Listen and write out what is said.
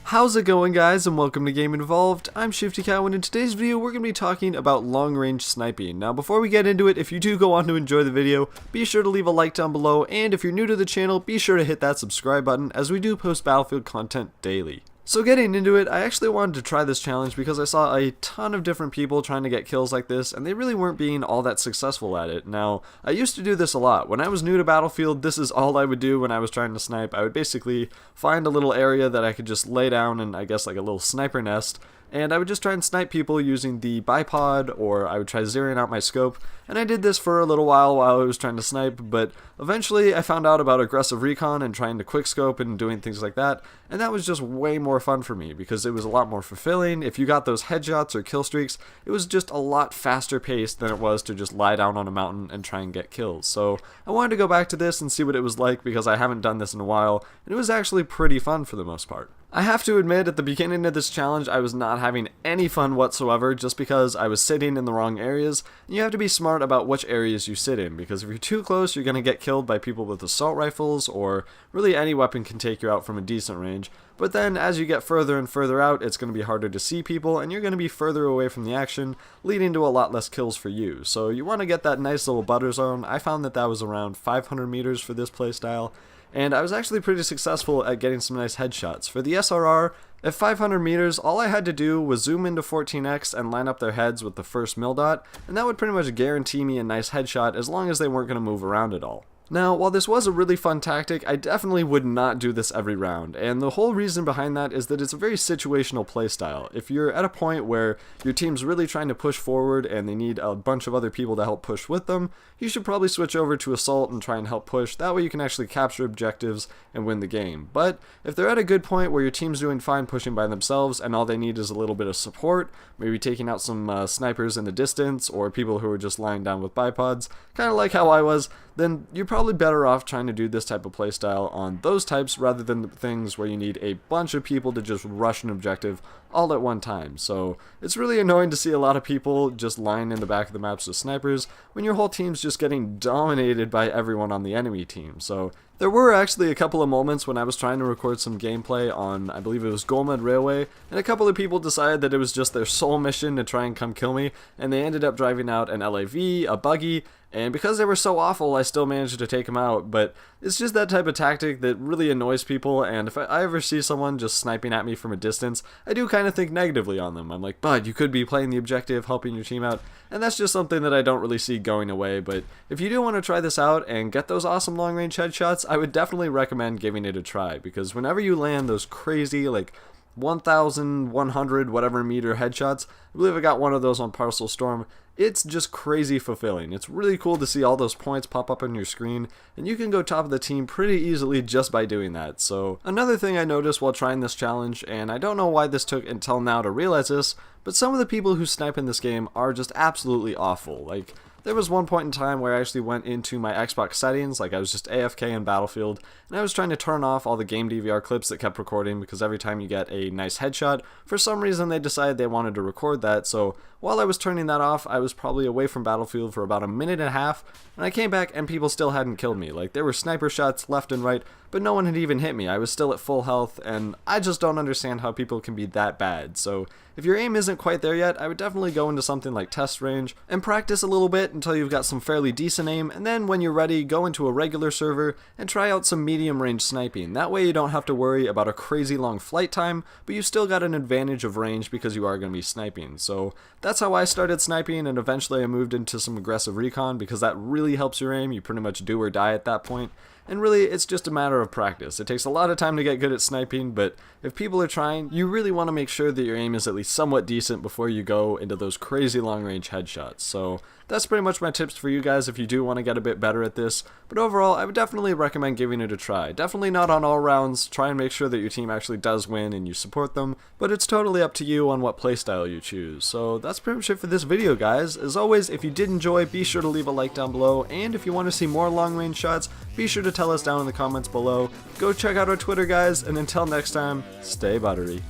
How's it going, guys, and welcome to Game Involved. I'm Shifty Cow, and in today's video we're going to be talking about long range sniping. Now before we get into it, if you do go on to enjoy the video, be sure to leave a like down below, and if you're new to the channel, be sure to hit that subscribe button as we do post Battlefield content daily. So getting into it, I actually wanted to try this challenge because I saw a ton of different people trying to get kills like this, and they really weren't being all that successful at it. Now, I used to do this a lot. When I was new to Battlefield, this is all I would do when I was trying to snipe. I would basically find a little area that I could just lay down in, I guess, like a little sniper nest, and I would just try and snipe people using the bipod, or I would try zeroing out my scope, and I did this for a little while I was trying to snipe, but eventually I found out about aggressive recon and trying to quickscope and doing things like that, and that was just way more fun for me because it was a lot more fulfilling. If you got those headshots or kill streaks, it was just a lot faster paced than it was to just lie down on a mountain and try and get kills. So I wanted to go back to this and see what it was like because I haven't done this in a while, and it was actually pretty fun for the most part. I have to admit, at the beginning of this challenge, I was not having any fun whatsoever just because I was sitting in the wrong areas. And you have to be smart about which areas you sit in, because if you're too close, you're going to get killed by people with assault rifles, or really any weapon can take you out from a decent range. But then as you get further and further out, it's going to be harder to see people, and you're going to be further away from the action, leading to a lot less kills for you. So you want to get that nice little butter zone. I found that that was around 500 meters for this playstyle. And I was actually pretty successful at getting some nice headshots. For the SRR, at 500 meters, all I had to do was zoom into 14x and line up their heads with the first mil dot, and that would pretty much guarantee me a nice headshot as long as they weren't going to move around at all. Now, while this was a really fun tactic, I definitely would not do this every round, and the whole reason behind that is that it's a very situational playstyle. If you're at a point where your team's really trying to push forward and they need a bunch of other people to help push with them, you should probably switch over to assault and try and help push. That way you can actually capture objectives and win the game. But if they're at a good point where your team's doing fine pushing by themselves and all they need is a little bit of support, maybe taking out some snipers in the distance or people who are just lying down with bipods, kind of like how I was, then you're probably better off trying to do this type of playstyle on those types rather than the things where you need a bunch of people to just rush an objective all at one time. So it's really annoying to see a lot of people just lying in the back of the maps with snipers when your whole team's just getting dominated by everyone on the enemy team. So there were actually a couple of moments when I was trying to record some gameplay on, I believe it was Golmed Railway, and a couple of people decided that it was just their sole mission to try and come kill me, and they ended up driving out an LAV, a buggy, and because they were so awful, I still managed to take them out. But it's just that type of tactic that really annoys people, and if I ever see someone just sniping at me from a distance, I do kind of think negatively on them. I'm like, bud, you could be playing the objective, helping your team out, and that's just something that I don't really see going away. But if you do want to try this out and get those awesome long-range headshots, I would definitely recommend giving it a try, because whenever you land those crazy, like, 1,100 whatever meter headshots, I believe I got one of those on Parcel Storm, it's just crazy fulfilling. It's really cool to see all those points pop up on your screen, and you can go top of the team pretty easily just by doing that. So another thing I noticed while trying this challenge, and I don't know why this took until now to realize this, but some of the people who snipe in this game are just absolutely awful. Like, there was one point in time where I actually went into my Xbox settings, like I was just AFK in Battlefield, and I was trying to turn off all the game DVR clips that kept recording, because every time you get a nice headshot, for some reason they decided they wanted to record that. So while I was turning that off, I was probably away from Battlefield for about a minute and a half, and I came back and people still hadn't killed me. Like, there were sniper shots left and right, but no one had even hit me. I was still at full health, and I just don't understand how people can be that bad. So if your aim isn't quite there yet, I would definitely go into something like test range and practice a little bit until you've got some fairly decent aim, and then when you're ready, go into a regular server and try out some medium range sniping. That way you don't have to worry about a crazy long flight time, but you still got an advantage of range because you are going to be sniping. So that's how I started sniping, and eventually I moved into some aggressive recon because that really helps your aim. You pretty much do or die at that point. And really, it's just a matter of practice. It takes a lot of time to get good at sniping, but if people are trying, you really want to make sure that your aim is at least somewhat decent before you go into those crazy long-range headshots. So that's pretty much my tips for you guys if you do want to get a bit better at this. But overall, I would definitely recommend giving it a try. Definitely not on all rounds. Try and make sure that your team actually does win and you support them, but it's totally up to you on what playstyle you choose. So that's pretty much it for this video, guys. As always, if you did enjoy, be sure to leave a like down below, and if you want to see more long-range shots, be sure to tell us down in the comments below. Go check out our Twitter, guys, and until next time, stay buttery.